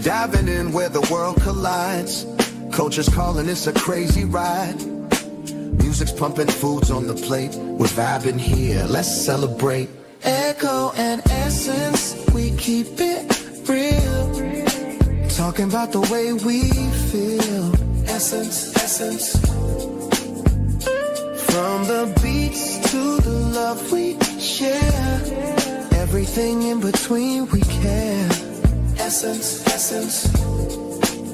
diving in where the world collides. Culture's calling, it's a crazy ride. Music's pumping, food's on the plate. We're vibing here, let's celebrate. Echo and essence, we keep it real. Talking about the way we feel. Essence, essence. From the beats to the love we share. Everything in between we care. Essence, essence.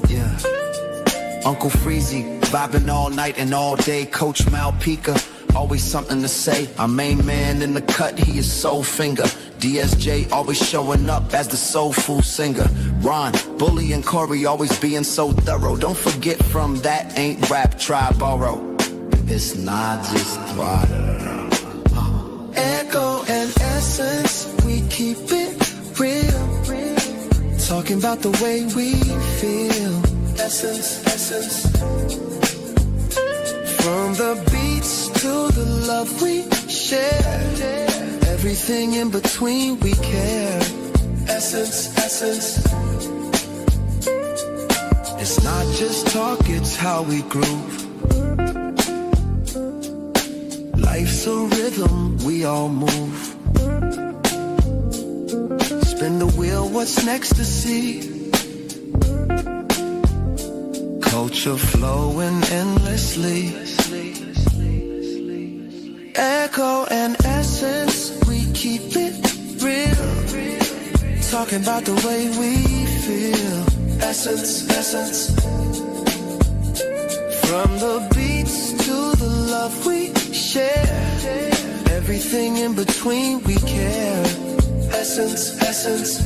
Yeah. Uncle Freezy, vibing all night and all day. Coach Malpica, always something to say. Our main man in the cut, he is Soul Finger. DSJ always showing up as the soulful singer. Ron, Bully and Corey always being so thorough. Don't forget from that ain't rap Triborough. It's not just water. Echo and essence, we keep it real. Talking about the way we feel. Essence, essence. From the beats to the love we share. Everything in between we care. Essence, essence. It's not just talk, it's how we groove. Life's a rhythm, we all move. Spin the wheel, what's next to see? Culture flowing endlessly. Echo and essence, we keep it real. Talking about the way we feel. Essence, essence. From the beats to the love we share. Everything in between we care. Essence, essence.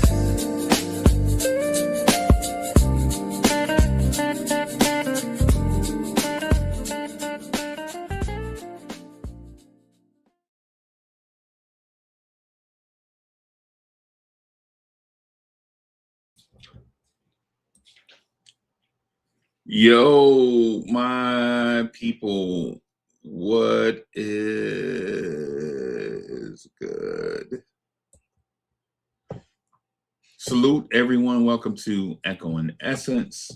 Yo, my people, what is good? Salute everyone. Welcome to Echo and Essence.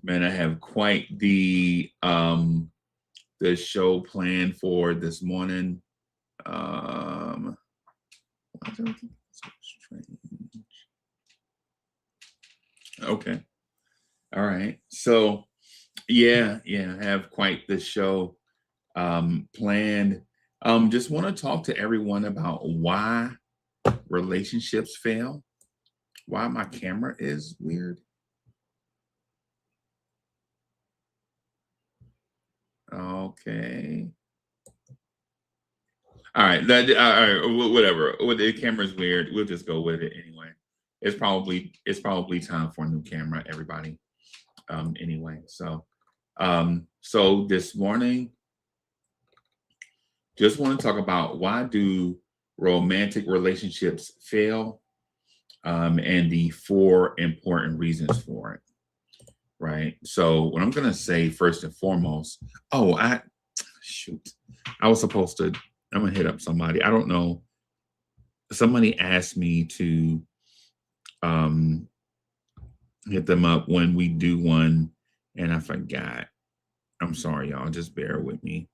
Man, I have quite the show planned for this morning. Why is everything so strange? Okay. All right. So yeah, I have quite the show planned. Just want to talk to everyone about why relationships fail. Why my camera is weird. Okay. All right. All right. Whatever. The camera's weird. We'll just go with it anyway. It's probably time for a new camera, everybody. Anyway, so this morning, just want to talk about why do romantic relationships fail, and the 4 important reasons for it. Right. So what I'm gonna say first and foremost. Oh, I was supposed to. I'm gonna hit up somebody. I don't know. Somebody asked me to hit them up when we do one, and I forgot. I'm sorry, y'all. Just bear with me.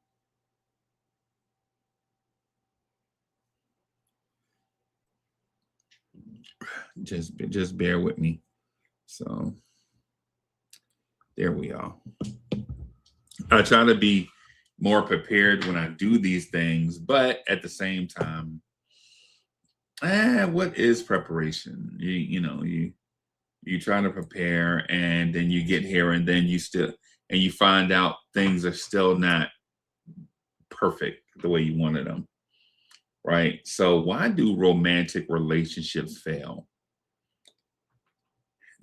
Just bear with me. So there we are. I try to be more prepared when I do these things, but at the same time, what is preparation? You try to prepare, and then you get here, and then you find out things are still not perfect the way you wanted them. Right? So why do romantic relationships fail?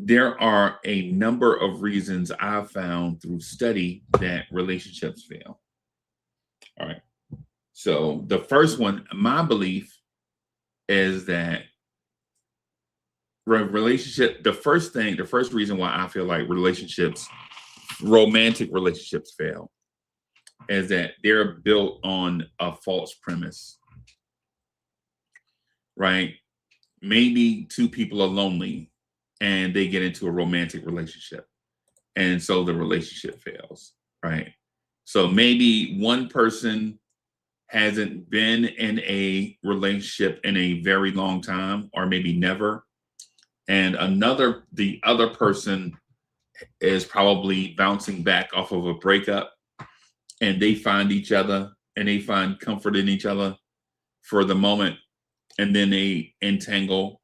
There are a number of reasons I've found through study that relationships fail. All right. So the first one, my belief is that the first reason why I feel like romantic relationships fail is that they're built on a false premise. Right? Maybe 2 people are lonely and they get into a romantic relationship. And so the relationship fails, right? So maybe one person hasn't been in a relationship in a very long time, or maybe never. And the other person is probably bouncing back off of a breakup, and they find each other and they find comfort in each other for the moment. And then they tangle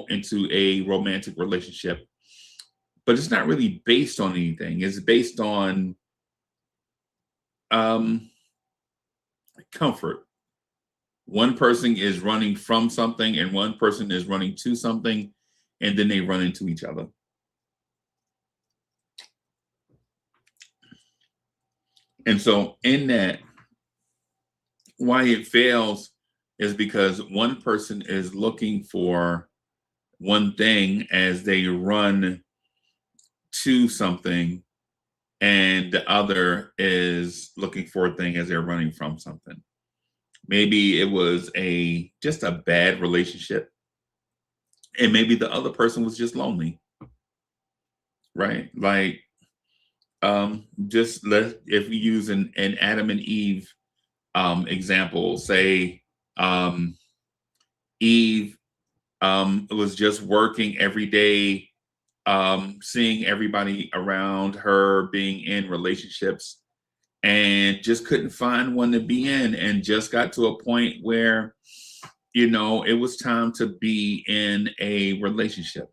into a romantic relationship. But it's not really based on anything. It's based on um, comfort. One person is running from something and one person is running to something, and then they run into each other. And so, in that, why it fails is because one person is looking for one thing as they run to something, and the other is looking for a thing as they're running from something. Maybe it was just a bad relationship, and maybe the other person was just lonely, right? Like, if we use an Adam and Eve example, say Eve was just working every day, seeing everybody around her being in relationships, and just couldn't find one to be in, and just got to a point where, it was time to be in a relationship.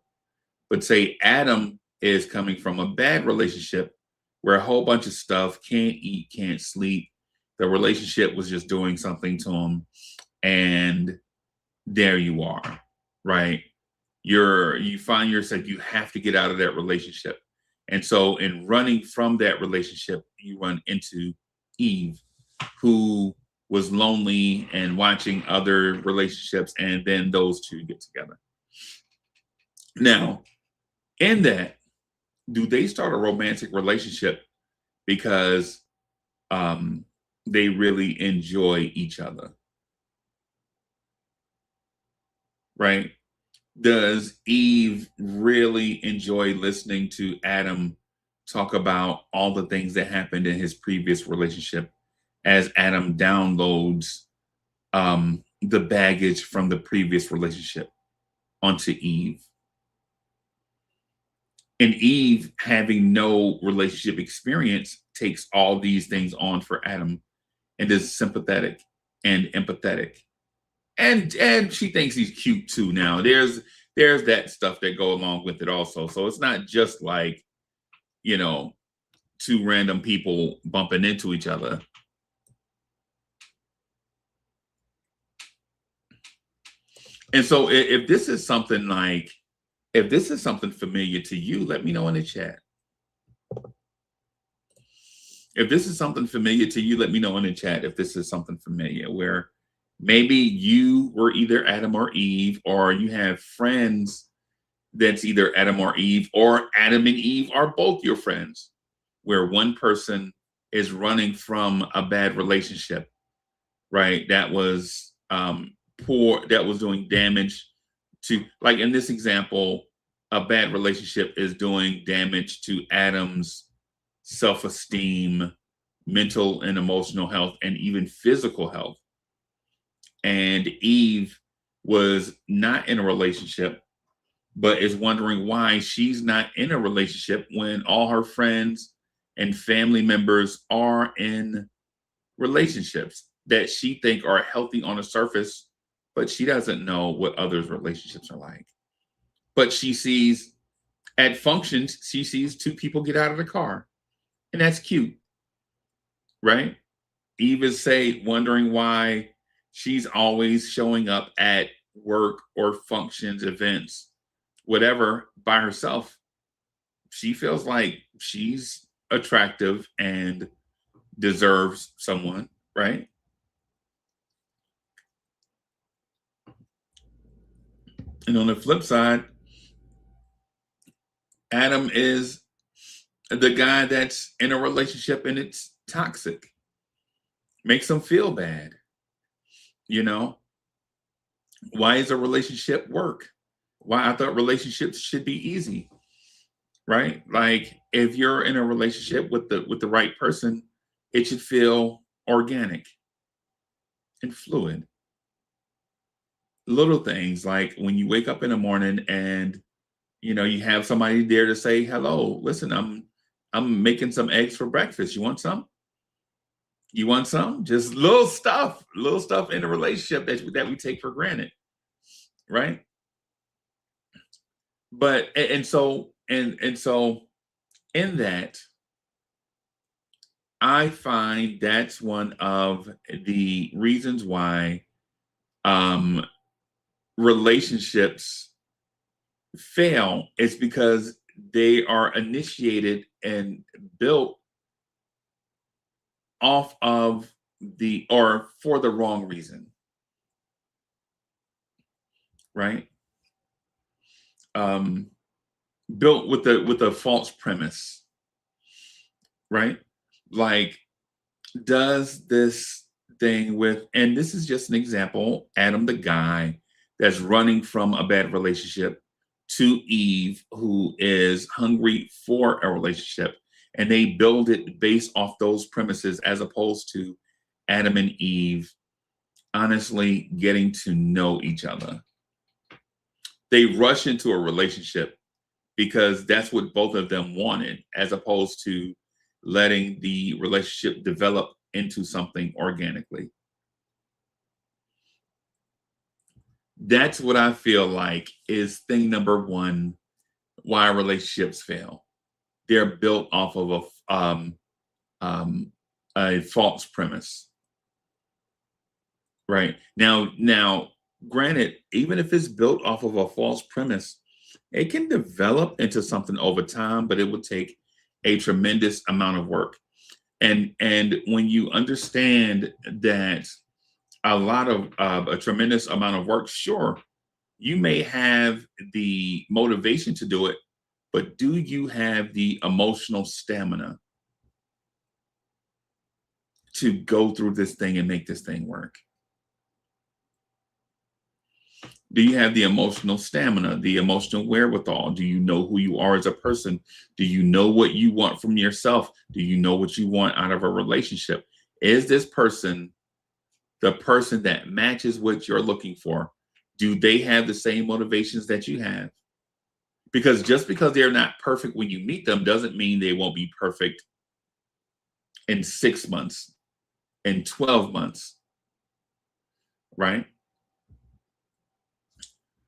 But say Adam is coming from a bad relationship where a whole bunch of stuff, can't eat, can't sleep. The relationship was just doing something to him. And there you are, right? You find yourself, you have to get out of that relationship. And so in running from that relationship, you run into Eve, who was lonely and watching other relationships, and then those two get together. Now, in that, do they start a romantic relationship because they really enjoy each other? Right? Does Eve really enjoy listening to Adam talk about all the things that happened in his previous relationship as Adam downloads the baggage from the previous relationship onto Eve? And Eve, having no relationship experience, takes all these things on for Adam and is sympathetic and empathetic. And she thinks he's cute too. Now there's that stuff that go along with it also. So it's not just like, you know, two random people bumping into each other. And so if this is something familiar to you, let me know in the chat. If this is something familiar to you, let me know in the chat if this is something familiar where maybe you were either Adam or Eve, or you have friends that's either Adam or Eve, or Adam and Eve are both your friends, where one person is running from a bad relationship, right? That was poor, that was doing damage to, like in this example, a bad relationship is doing damage to Adam's self-esteem, mental and emotional health, and even physical health. And Eve was not in a relationship, but is wondering why she's not in a relationship when all her friends and family members are in relationships that she think are healthy on the surface, but she doesn't know what others' relationships are like. But she sees at functions, she sees two people get out of the car, and that's cute, right? Eve is wondering why she's always showing up at work or functions, events, whatever, by herself. She feels like she's attractive and deserves someone, right? And on the flip side, Adam is the guy that's in a relationship and it's toxic, makes him feel bad. You know, why is a relationship work? Why I thought relationships should be easy, right? Like if you're in a relationship with the right person, it should feel organic and fluid. Little things like when you wake up in the morning and you have somebody there to say hello. Listen, I'm making some eggs for breakfast. You want some? You want some? Just little stuff in a relationship that we take for granted, right? But and so in that, I find that's one of the reasons why um relationships fail is because they are initiated and built off of the or for the wrong reason, right? Um, built with a false premise, right? Like, does this thing with, and this is just an example, Adam, the guy that's running from a bad relationship, to Eve, who is hungry for a relationship, and they build it based off those premises as opposed to Adam and Eve honestly getting to know each other. They rush into a relationship because that's what both of them wanted, as opposed to letting the relationship develop into something organically. That's what I feel like is thing number one why relationships fail. They're built off of um, a false premise, right? Now, granted, even if it's built off of a false premise, it can develop into something over time, but it will take a tremendous amount of work. And when you understand that a tremendous amount of work, sure, you may have the motivation to do it, but do you have the emotional stamina to go through this thing and make this thing work? Do you have the emotional stamina, the emotional wherewithal? Do you know who you are as a person? Do you know what you want from yourself? Do you know what you want out of a relationship? Is this person the person that matches what you're looking for? Do they have the same motivations that you have? Because just because they're not perfect when you meet them doesn't mean they won't be perfect in 6 months, in 12 months, right?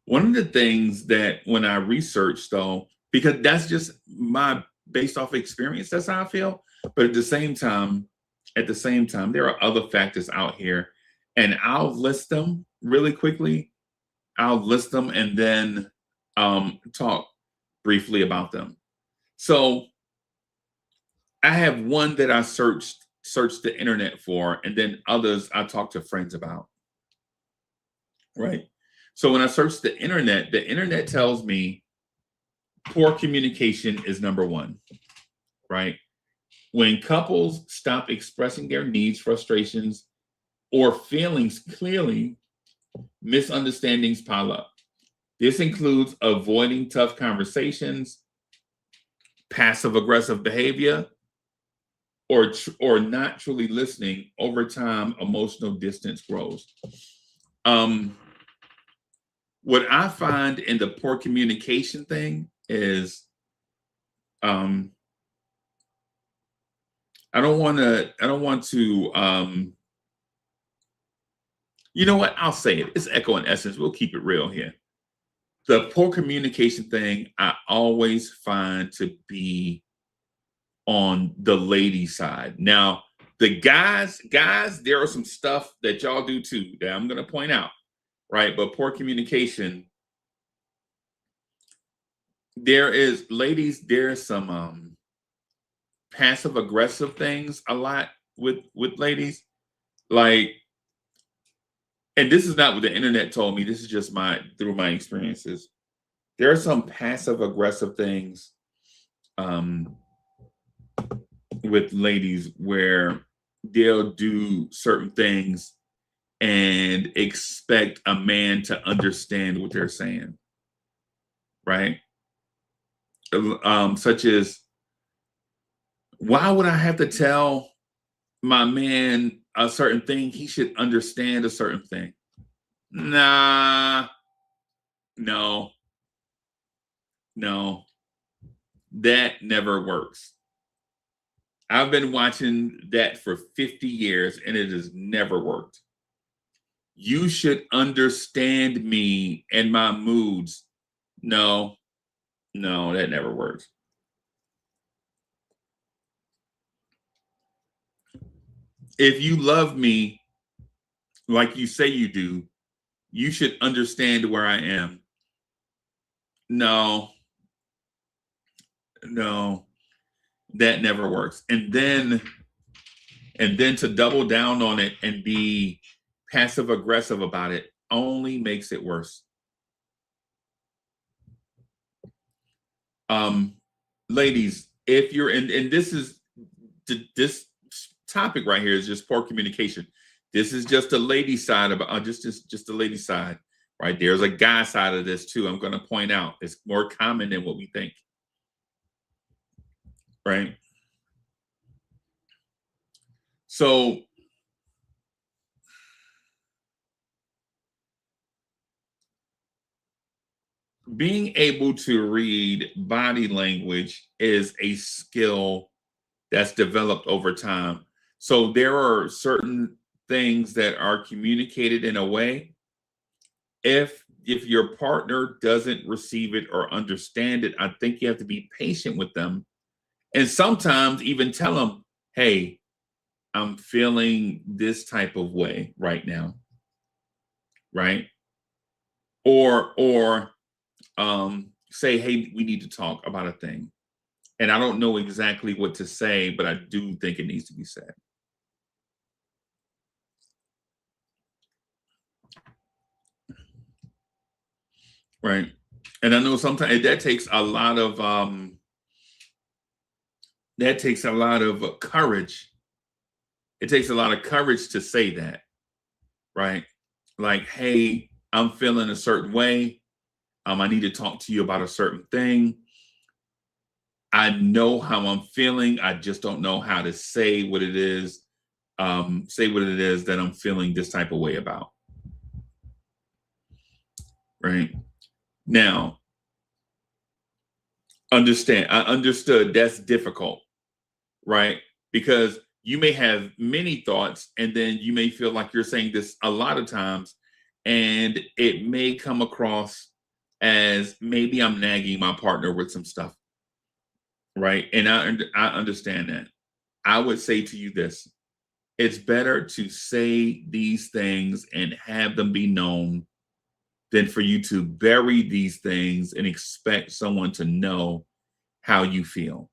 One of the things that when I research, though, because that's just my based off experience, that's how I feel. But at the same time, there are other factors out here, and I'll list them really quickly. I'll list them and then talk briefly about them. So I have one that I searched the internet for, and then others I talk to friends about. Right. So when I search the internet tells me poor communication is number one. Right. When couples stop expressing their needs, frustrations, or feelings clearly, misunderstandings pile up. This includes avoiding tough conversations, passive aggressive behavior, or not truly listening. Over time, emotional distance grows. Um, what I find in the poor communication thing is um, I don't want to you know what? I'll say it. It's echo and essence. We'll keep it real here. The poor communication thing I always find to be on the lady side. Now, the guys, there are some stuff that y'all do too that I'm gonna point out, right? But poor communication, there is ladies, there's some passive aggressive things a lot with ladies. Like, and this is not what the internet told me, this is just my through my experiences. There are some passive aggressive things um with ladies where they'll do certain things and expect a man to understand what they're saying. right? Such as, why would I have to tell my man a certain thing? He should understand a certain thing. Nah, no, no, that never works. I've been watching that for 50 years and it has never worked. You should understand me and my moods. No, no, that never works. If you love me like you say you do, you should understand where I am. No, no, that never works. And then to double down on it and be passive aggressive about it only makes it worse. Um, ladies, if you're in, and this topic right here is just poor communication. This is just a lady side of just the lady side, right? There's a guy side of this too. I'm going to point out it's more common than what we think, right? So being able to read body language is a skill that's developed over time. So there are certain things that are communicated in a way. If your partner doesn't receive it or understand it, I think you have to be patient with them and sometimes even tell them, "Hey, I'm feeling this type of way right now," right? Or say, "Hey, we need to talk about a thing." And I don't know exactly what to say, but I do think it needs to be said. Right. And I know sometimes that takes a lot of courage. It takes a lot of courage to say that, right? Like, hey, I'm feeling a certain way. I need to talk to you about a certain thing. I know how I'm feeling. I just don't know how to say what it is. Say what it is that I'm feeling this type of way about. Right. Now, I understood that's difficult, right? Because you may have many thoughts and then you may feel like you're saying this a lot of times and it may come across as maybe I'm nagging my partner with some stuff, right? And I understand that. I would say to you this: it's better to say these things and have them be known than for you to bury these things and expect someone to know how you feel,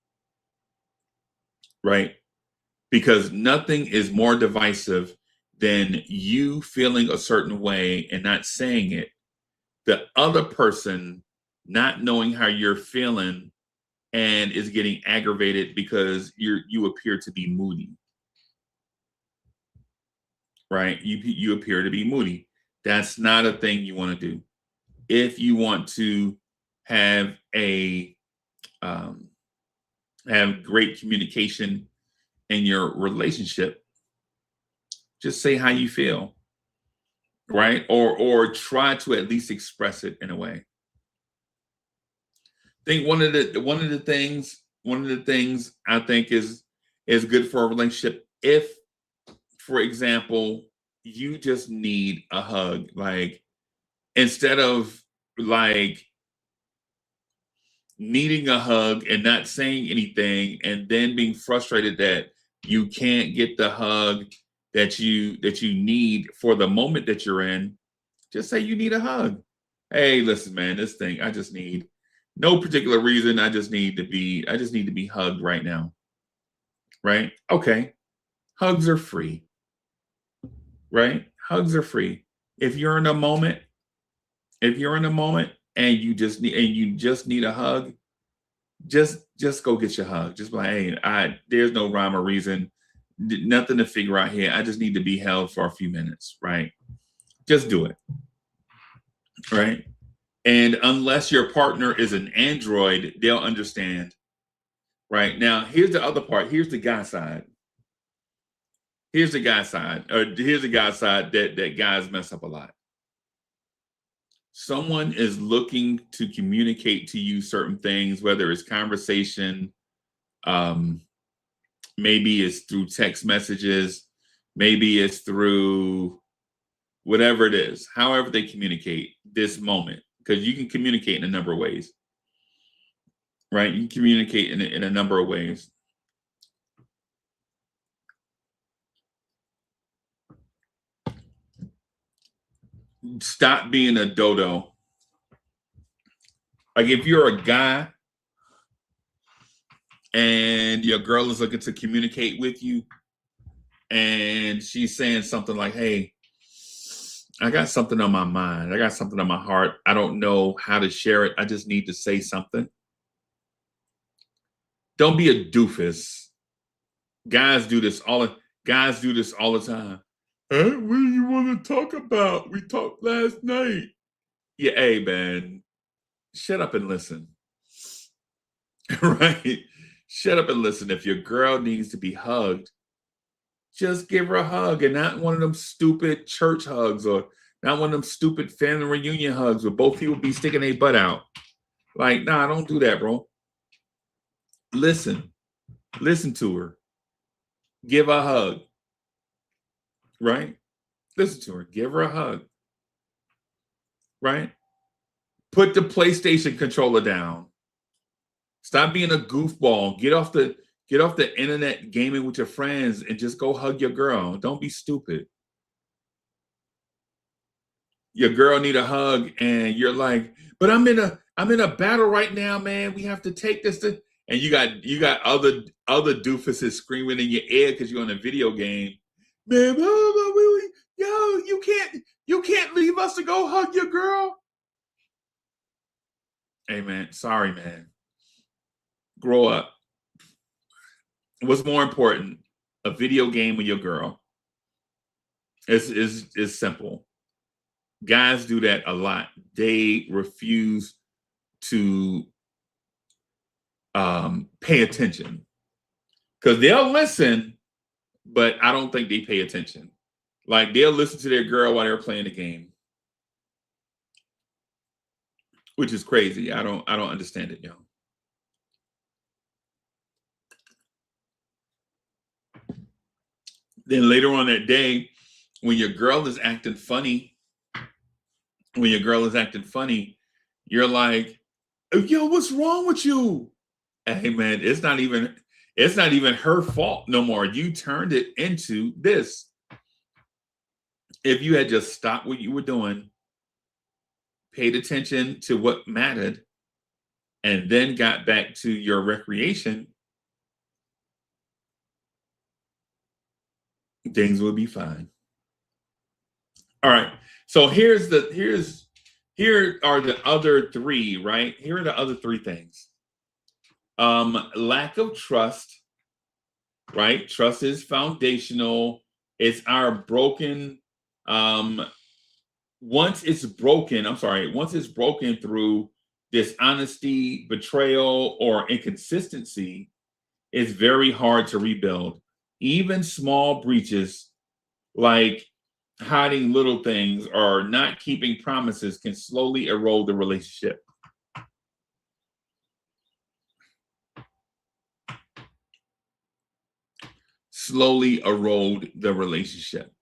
right? Because nothing is more divisive than you feeling a certain way and not saying it, the other person not knowing how you're feeling and is getting aggravated because you appear to be moody, right? You appear to be moody. That's not a thing you want to do. If you want to have a have great communication in your relationship, just say how you feel, right? Or try to at least express it in a way. I think one of the things I think is good for a relationship if, for example, you just need a hug. Like, instead of like needing a hug and not saying anything and then being frustrated that you can't get the hug that you need for the moment that you're in, just say you need a hug. Hey, listen, man, this thing, I just need no particular reason. I just need to be hugged right now. Right? Okay. Hugs are free, right? Hugs are free. If you're in a moment, if you're in a moment and you just need a hug, just go get your hug. Just be like, hey, there's no rhyme or reason, nothing to figure out here. I just need to be held for a few minutes, right? Just do it, right? And unless your partner is an android, they'll understand. Right now, here's the other part. Here's the guy side. Here's the guy side, or here's the guy side that guys mess up a lot. Someone is looking to communicate to you certain things, whether it's conversation, um, maybe it's through text messages, maybe it's through whatever it is, however they communicate this moment, because you can communicate in a number of ways, right? You can communicate in a number of ways. Stop being a dodo. Like if you're a guy and your girl is looking to communicate with you and she's saying something like, hey, I got something on my mind. I got something on my heart. I don't know how to share it. I just need to say something. Don't be a doofus. Guys do this all the time. Hey, what do you want to talk about? We talked last night. Yeah, hey man, shut up and listen. Right? Shut up and listen. If your girl needs to be hugged, just give her a hug, and not one of them stupid church hugs or not one of them stupid family reunion hugs where both people be sticking their butt out. Like, nah, don't do that, bro. Listen to her. Give her a hug. Right? Listen to her. Give her a hug. Right? Put the PlayStation controller down. Stop being a goofball. Get off the internet gaming with your friends and just go hug your girl. Don't be stupid. Your girl need a hug and you're like, but I'm in a battle right now, man. We have to take this to, and you got other doofuses screaming in your ear because you're on a video game. Man, yo, you can't leave us to go hug your girl. Hey man, sorry, man. Grow up. What's more important? A video game with your girl. It's simple. Guys do that a lot. They refuse to pay attention because they'll listen, but I don't think they pay attention. Like they'll listen to their girl while they're playing the game, which is crazy. I don't understand it, yo. Then later on that day, when your girl is acting funny, you're like, yo, what's wrong with you? Hey man, it's not even her fault no more. You turned it into this. If you had just stopped what you were doing, paid attention to what mattered, and then got back to your recreation, things will be fine. All right. So here are the other three, right? Here are the other three things. Lack of trust, right? Trust is foundational. It's our broken, once it's broken through dishonesty, betrayal, or inconsistency, it's very hard to rebuild. Even small breaches like hiding little things or not keeping promises can slowly erode the relationship. Slowly erode the relationship.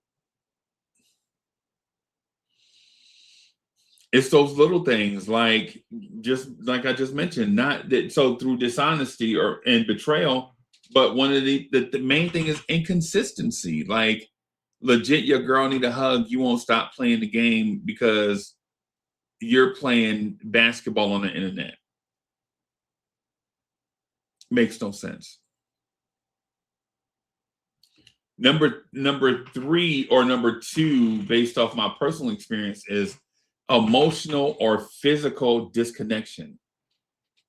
It's those little things like I just mentioned, not that so through dishonesty or and betrayal, but one of the main thing is inconsistency. Like legit, your girl need a hug, you won't stop playing the game because you're playing basketball on the internet. Makes no sense. Number three or number two, based off my personal experience, is emotional or physical disconnection,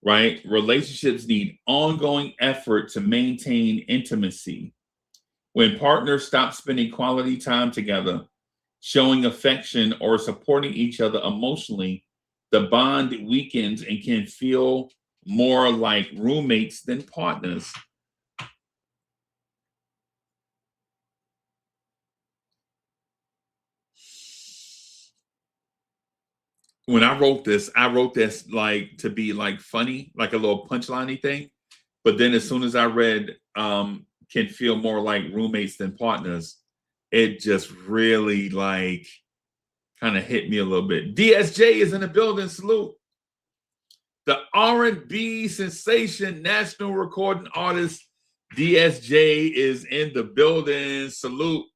right? Relationships need ongoing effort to maintain intimacy. When partners stop spending quality time together, showing affection or supporting each other emotionally, The bond weakens and can feel more like roommates than partners. When I wrote this like to be like funny, like a little punchliney thing. But then as soon as I read can feel more like roommates than partners, it just really like kind of hit me a little bit. DSJ is in the building. Salute. The R&B sensation, national recording artist DSJ is in the building. Salute.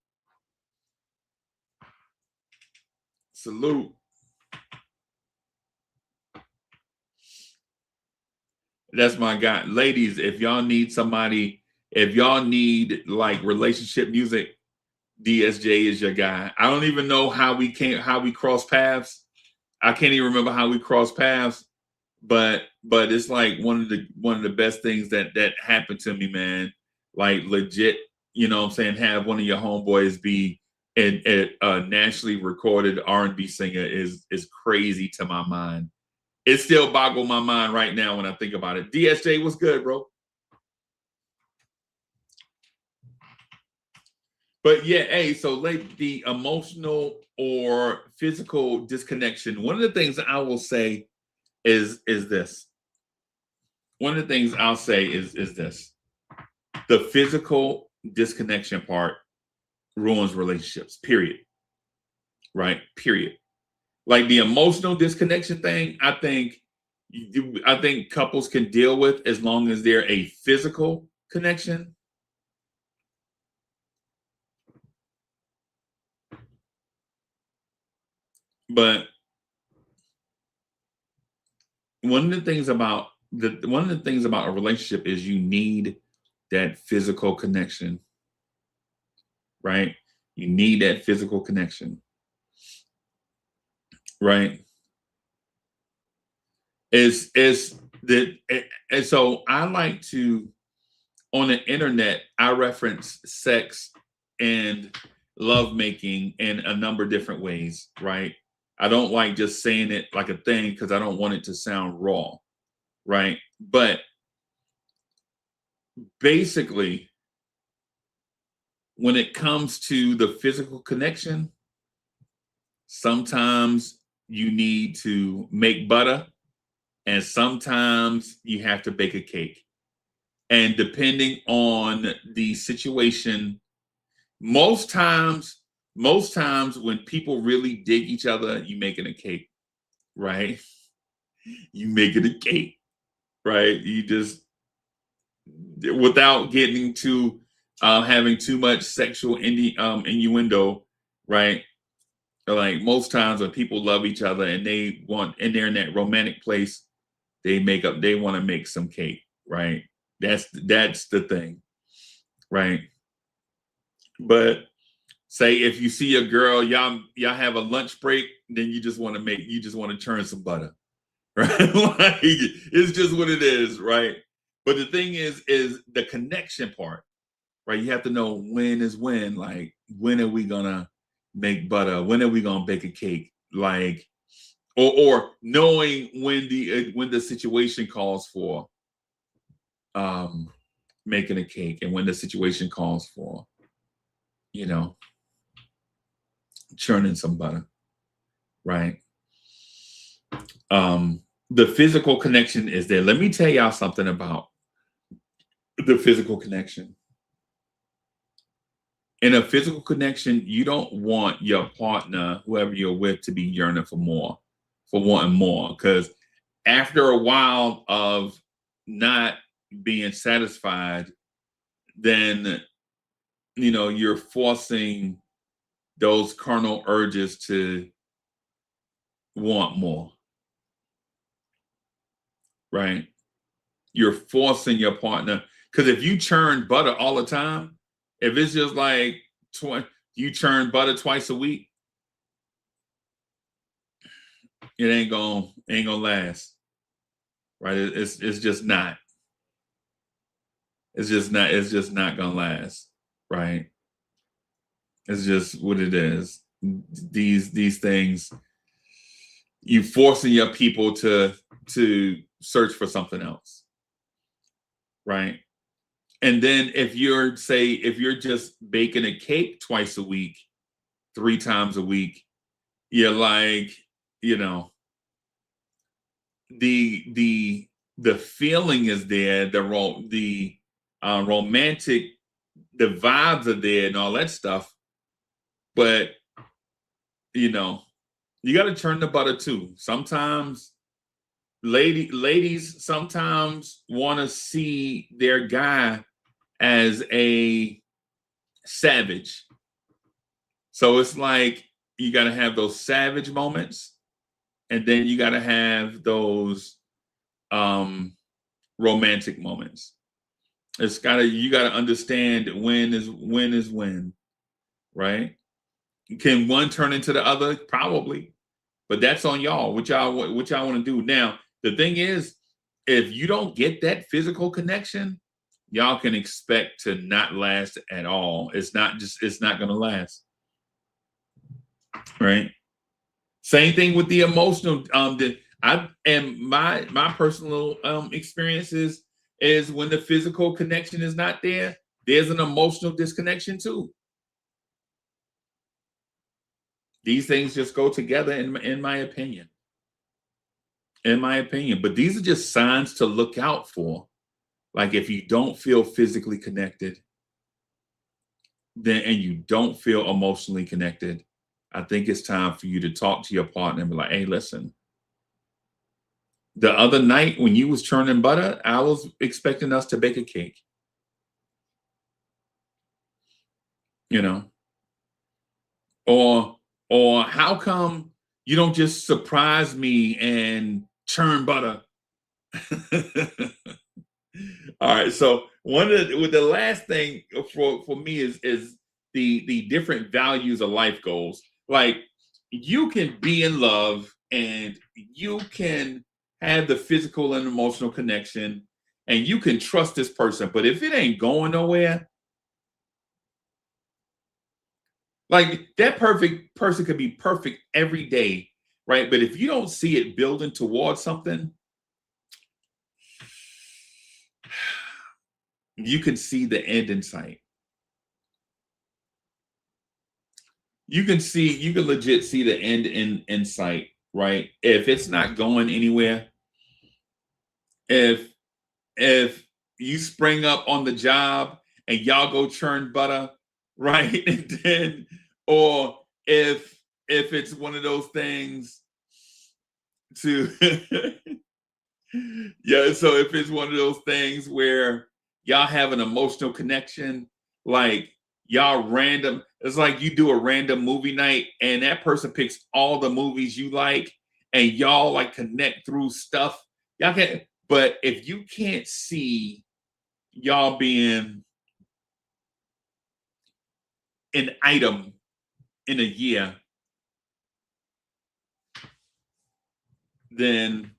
Salute. That's my guy. Ladies, if y'all need somebody, if y'all need like relationship music, DSJ is your guy. I don't even know how we crossed paths. I can't even remember how we crossed paths, but it's like one of the best things that happened to me, man. Like legit, you know what I'm saying, have one of your homeboys be a nationally recorded R&B singer is crazy to my mind. It still boggles my mind right now when I think about it. DSJ, what's good, bro? But yeah, hey, so like the emotional or physical disconnection. One of the things I will say is this. One of the things I'll say is this. The physical disconnection part ruins relationships, period. Right? Period. Like the emotional disconnection thing, I think couples can deal with as long as they're a physical connection. But one of the things about a relationship is you need that physical connection, right? You need that physical connection, right? Is that and so I like to on the internet I reference sex and lovemaking in a number of different ways, right? I don't like just saying it like a thing because I don't want it to sound raw, right? But basically, when it comes to the physical connection, sometimes you need to make butter and sometimes you have to bake a cake. And depending on the situation, most times when people really dig each other, you making a cake, right? You making a cake, right? You just without getting to having too much sexual innuendo, right? Like most times when people love each other and they're in that romantic place, they want to make some cake, right? That's the thing, right? But say if you see a girl, y'all have a lunch break, then you just want to churn some butter, right? Like it's just what it is, right? But the thing is the connection part, right? You have to know when is when. Like when are we gonna make butter? When are we gonna bake a cake? Like or knowing when the situation calls for um making a cake and when the situation calls for you know churning some butter, right? The physical connection is there. Let me tell y'all something about the physical connection. In a physical connection, you don't want your partner, whoever you're with, to be yearning for more, for wanting more. Because after a while of not being satisfied, then you're forcing those carnal urges to want more, right? You're forcing your partner because if you churn butter all the time, if it's just like you churn butter twice a week, it ain't gonna last, right? It's just not. It's just not gonna last, right? It's just what it is. These things you forcing your people to search for something else, right? And then if you're just baking a cake twice a week, 3 times a week, you're like, you know, the feeling is there, the romantic, the vibes are there and all that stuff, but you know, you got to turn the butter too. Sometimes ladies sometimes want to see their guy as a savage. So it's like you got to have those savage moments, and then you got to have those romantic moments. You got to understand when is when, right? Can one turn into the other? Probably, but that's on y'all. What y'all want to do now? The thing is, if you don't get that physical connection, y'all can expect to not last at all. It's not going to last, right? Same thing with the emotional. My personal experiences is when the physical connection is not there, there's an emotional disconnection too. These things just go together, in my opinion. In my opinion, but these are just signs to look out for. Like if you don't feel physically connected, and you don't feel emotionally connected, I think it's time for you to talk to your partner and be like, hey, listen, the other night when you was churning butter, I was expecting us to bake a cake. You know? Or how come you don't just surprise me and churn butter? All right. So the last thing for me is the different values of life goals. Like you can be in love and you can have the physical and emotional connection and you can trust this person, but if it ain't going nowhere, like that perfect person could be perfect every day, right? But if you don't see it building towards something, you can see the end in sight. You can legit see the end in sight, right? If it's not going anywhere, if you spring up on the job and y'all go churn butter, right? And then, or if it's one of those things to yeah, so if it's one of those things where y'all have an emotional connection, like it's like you do a random movie night and that person picks all the movies you like and y'all like connect through stuff. Y'all can, but if you can't see y'all being an item in a year, then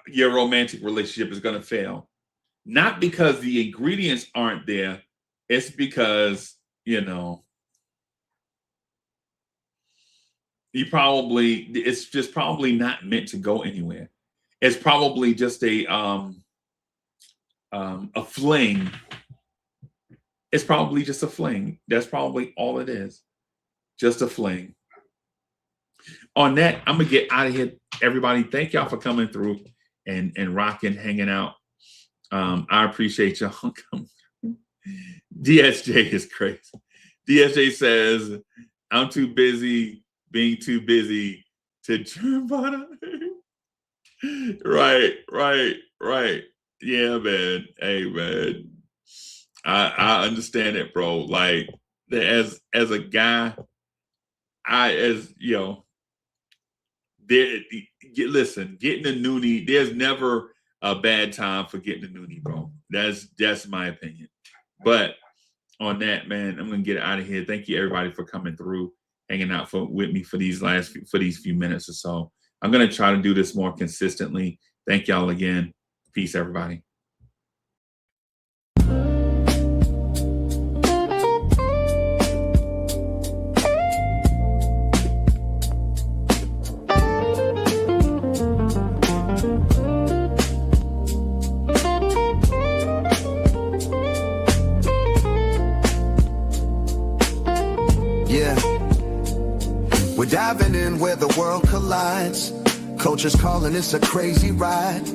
your romantic relationship is going to fail. Not because the ingredients aren't there, it's because, it's just probably not meant to go anywhere. It's probably just a fling. It's probably just a fling. That's probably all it is. Just a fling. On that, I'm gonna get out of here. Everybody, thank y'all for coming through and rocking, hanging out. I appreciate y'all coming. DSJ is crazy. DSJ says, I'm too busy being too busy to churn butter. Right. Yeah, man. Hey, man. I understand it, bro. Like, as a guy, listen, getting a noonie, there's never a bad time for getting a noonie, bro. That's my opinion. But on that, man, I'm gonna get out of here. Thank you, everybody, for coming through, hanging out with me for these few minutes or so. I'm gonna try to do this more consistently. Thank y'all again. Peace, everybody. Yeah. We're diving in where the world collides. Culture's calling, it's a crazy ride.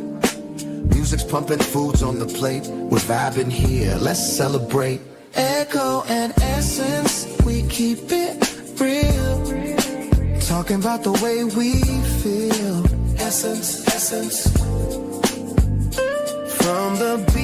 Music's pumping, food's on the plate. We're vibing here, let's celebrate. Echo and essence, we keep it real. Talking about the way we feel. Essence, essence. From the beat